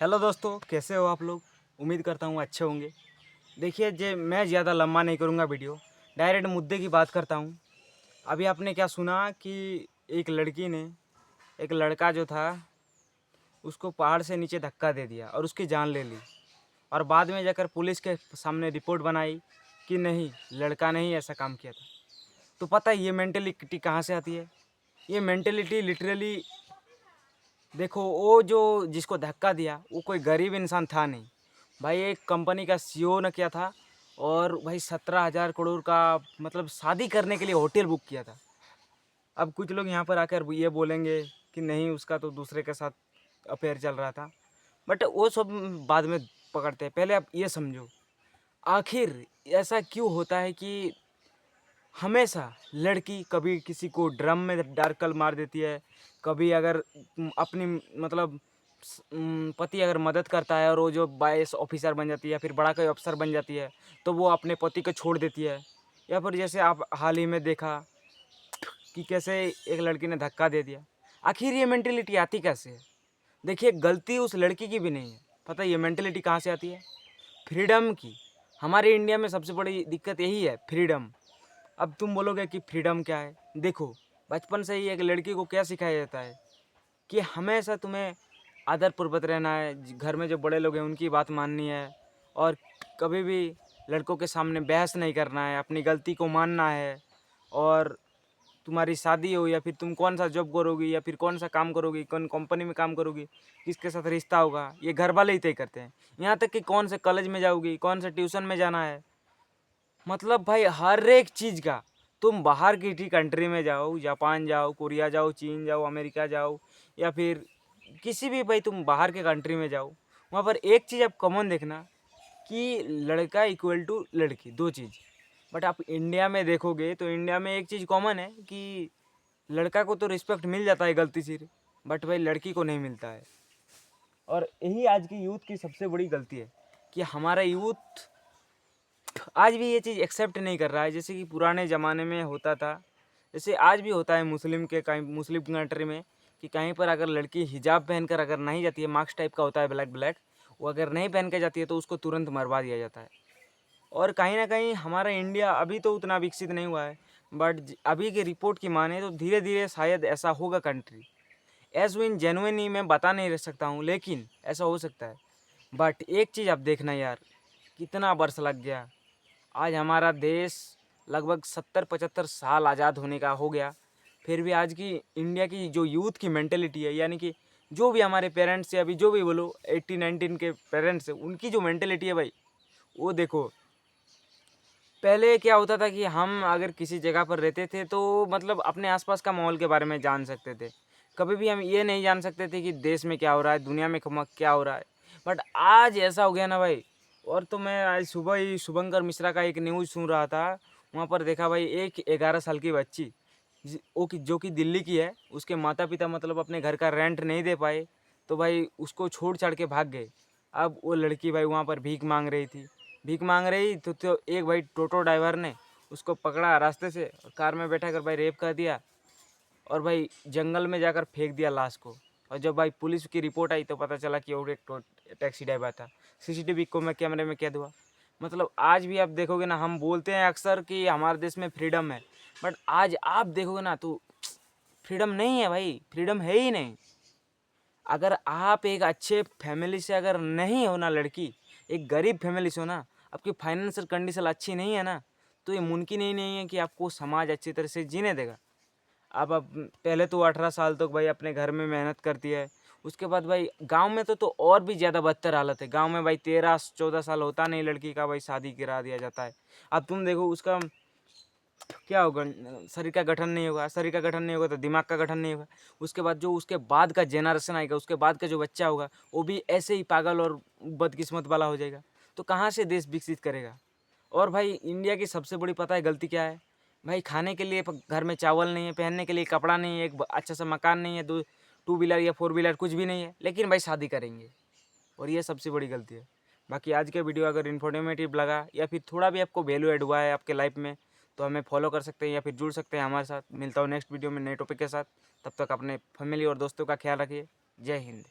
Hello दोस्तों, कैसे हो आप लोग। उम्मीद करता हूँ अच्छे होंगे। देखिए मैं ज़्यादा लंबा नहीं करूँगा वीडियो, डायरेक्ट मुद्दे की बात करता हूँ। अभी आपने क्या सुना कि एक लड़की ने एक लड़का जो था उसको पहाड़ से नीचे धक्का दे दिया और उसकी जान ले ली, और बाद में जाकर पुलिस के सामने रिपोर्ट बनाई कि नहीं, लड़का ने ही ऐसा काम किया था। तो पता है ये मेंटेलिटी कहाँ से आती है। ये मेंटेलिटी लिटरली देखो, वो जो जिसको धक्का दिया वो कोई गरीब इंसान था नहीं भाई, एक कंपनी का सीईओ ने किया था। और भाई 17,000 करोड़ का मतलब शादी करने के लिए होटल बुक किया था। अब कुछ लोग यहाँ पर आकर ये बोलेंगे कि नहीं, उसका तो दूसरे के साथ अफेयर चल रहा था, बट वो सब बाद में पकड़ते हैं। पहले आप ये समझो, आखिर ऐसा क्यों होता है कि हमेशा लड़की कभी किसी को ड्रम में डालकर मार देती है, कभी अगर अपनी मतलब पति अगर मदद करता है और वो जो बाईएएस ऑफिसर बन जाती है या फिर बड़ा कोई अफसर बन जाती है तो वो अपने पति को छोड़ देती है। या फिर जैसे आप हाल ही में देखा कि कैसे एक लड़की ने धक्का दे दिया। आखिर ये मेंटेलिटी आती कैसे है। देखिए, गलती उस लड़की की भी नहीं है। पता है ये मेंटेलिटी कहाँ से आती है? फ्रीडम की। हमारे इंडिया में सबसे बड़ी दिक्कत यही है, फ्रीडम। अब तुम बोलोगे कि फ्रीडम क्या है। देखो, बचपन से ही एक लड़की को क्या सिखाया जाता है कि हमेशा तुम्हें आदरपूर्वक रहना है, घर में जो बड़े लोग हैं उनकी बात माननी है, और कभी भी लड़कों के सामने बहस नहीं करना है, अपनी गलती को मानना है। और तुम्हारी शादी हो या फिर तुम कौन सा जॉब करोगी या फिर कौन सा काम करोगी, कौन कंपनी में काम करोगी, किसके साथ रिश्ता होगा, ये घर वाले ही तय करते हैं। यहाँ तक कि कौन से कॉलेज में जाओगी, कौन से ट्यूशन में जाना है, मतलब भाई हर एक चीज़ का। तुम बाहर की कंट्री में जाओ, जापान जाओ, कोरिया जाओ, चीन जाओ, अमेरिका जाओ, या फिर किसी भी भाई तुम बाहर के कंट्री में जाओ, वहाँ पर एक चीज़ आप कॉमन देखना कि लड़का इक्वल टू लड़की, दो चीज़। बट आप इंडिया में देखोगे तो इंडिया में एक चीज़ कॉमन है कि लड़का को तो रिस्पेक्ट मिल जाता है गलती से, बट भाई लड़की को नहीं मिलता है। और यही आज की यूथ की सबसे बड़ी गलती है कि हमारा यूथ आज भी ये चीज़ एक्सेप्ट नहीं कर रहा है, जैसे कि पुराने ज़माने में होता था। जैसे आज भी होता है मुस्लिम कंट्री में कि कहीं पर अगर लड़की हिजाब पहनकर अगर नहीं जाती है, मार्क्स टाइप का होता है ब्लैक ब्लैक, वो अगर नहीं पहन के जाती है तो उसको तुरंत मरवा दिया जाता है। और कहीं ना कहीं हमारा इंडिया अभी तो उतना विकसित नहीं हुआ है, बट अभी की रिपोर्ट की माने तो धीरे धीरे शायद ऐसा होगा कंट्री। एज विन जेनुइन ही मैं बता नहीं रह सकता हूँ, लेकिन ऐसा हो सकता है। बट एक चीज़ आप देखना यार, कितना वर्ष लग गया। आज हमारा देश लगभग 70-75 साल आज़ाद होने का हो गया, फिर भी आज की इंडिया की जो यूथ की मेंटेलिटी है, यानी कि जो भी हमारे पेरेंट्स है, अभी जो भी बोलो 18-19 के पेरेंट्स है, उनकी जो मेंटेलिटी है भाई, वो देखो। पहले क्या होता था कि हम अगर किसी जगह पर रहते थे तो मतलब अपने आसपास का माहौल के बारे में जान सकते थे। कभी भी हम ये नहीं जान सकते थे कि देश में क्या हो रहा है, दुनिया में क्या हो रहा है। बट आज ऐसा हो गया ना भाई। और तो मैं आज सुबह ही शुभंकर मिश्रा का एक न्यूज़ सुन रहा था, वहाँ पर देखा भाई एक 11 साल की बच्ची जो कि दिल्ली की है, उसके माता पिता मतलब अपने घर का रेंट नहीं दे पाए तो भाई उसको छोड़ छाड़ के भाग गए। अब वो लड़की भाई वहाँ पर भीख मांग रही थी, भीख मांग रही तो एक भाई टोटो ड्राइवर ने उसको पकड़ा रास्ते से और कार में बैठा कर भाई रेप कर दिया, और भाई जंगल में जाकर फेंक दिया लाश को। और जब भाई पुलिस की रिपोर्ट आई तो पता चला कि वो एक टैक्सी ड्राइवर था। सीसीटीवी को मैं कैमरे में कैद हुआ। मतलब आज भी आप देखोगे ना, हम बोलते हैं अक्सर कि हमारे देश में फ्रीडम है, बट आज आप देखोगे ना तो फ्रीडम नहीं है भाई, फ्रीडम है ही नहीं। अगर आप एक अच्छे फैमिली से अगर नहीं हो ना लड़की, एक गरीब फैमिली से हो ना, आपकी फाइनेंशियल कंडीशन अच्छी नहीं है ना, तो ये मुमकिन ही नहीं है कि आपको समाज अच्छी तरह से जीने देगा। अब पहले तो 18 साल तक भाई अपने घर में मेहनत करती है, उसके बाद भाई गांव में तो और भी ज़्यादा बदतर हालत है। गांव में भाई 13-14 साल होता नहीं लड़की का, भाई शादी करा दिया जाता है। अब तुम देखो उसका क्या होगा, शरीर का गठन नहीं होगा, शरीर का गठन नहीं होगा तो दिमाग का गठन नहीं होगा। उसके बाद जो उसके बाद का जेनरेशन आएगा, उसके बाद का जो बच्चा होगा वो भी ऐसे ही पागल और बदकिस्मत वाला हो जाएगा। तो कहाँ से देश विकसित करेगा। और भाई इंडिया की सबसे बड़ी पता है गलती क्या है? भाई खाने के लिए घर में चावल नहीं है, पहनने के लिए कपड़ा नहीं है, एक अच्छा सा मकान नहीं है, दो टू व्हीलर या फोर व्हीलर कुछ भी नहीं है, लेकिन भाई शादी करेंगे। और ये सबसे बड़ी गलती है। बाकी आज का वीडियो अगर इन्फॉर्मेटिव लगा या फिर थोड़ा भी आपको वैल्यू ऐड हुआ है आपके लाइफ में, तो हमें फॉलो कर सकते हैं या फिर जुड़ सकते हैं हमारे साथ। मिलता हूँ नेक्स्ट वीडियो में नए टॉपिक के साथ। तब तक अपने फैमिली और दोस्तों का ख्याल रखिए। जय हिंद।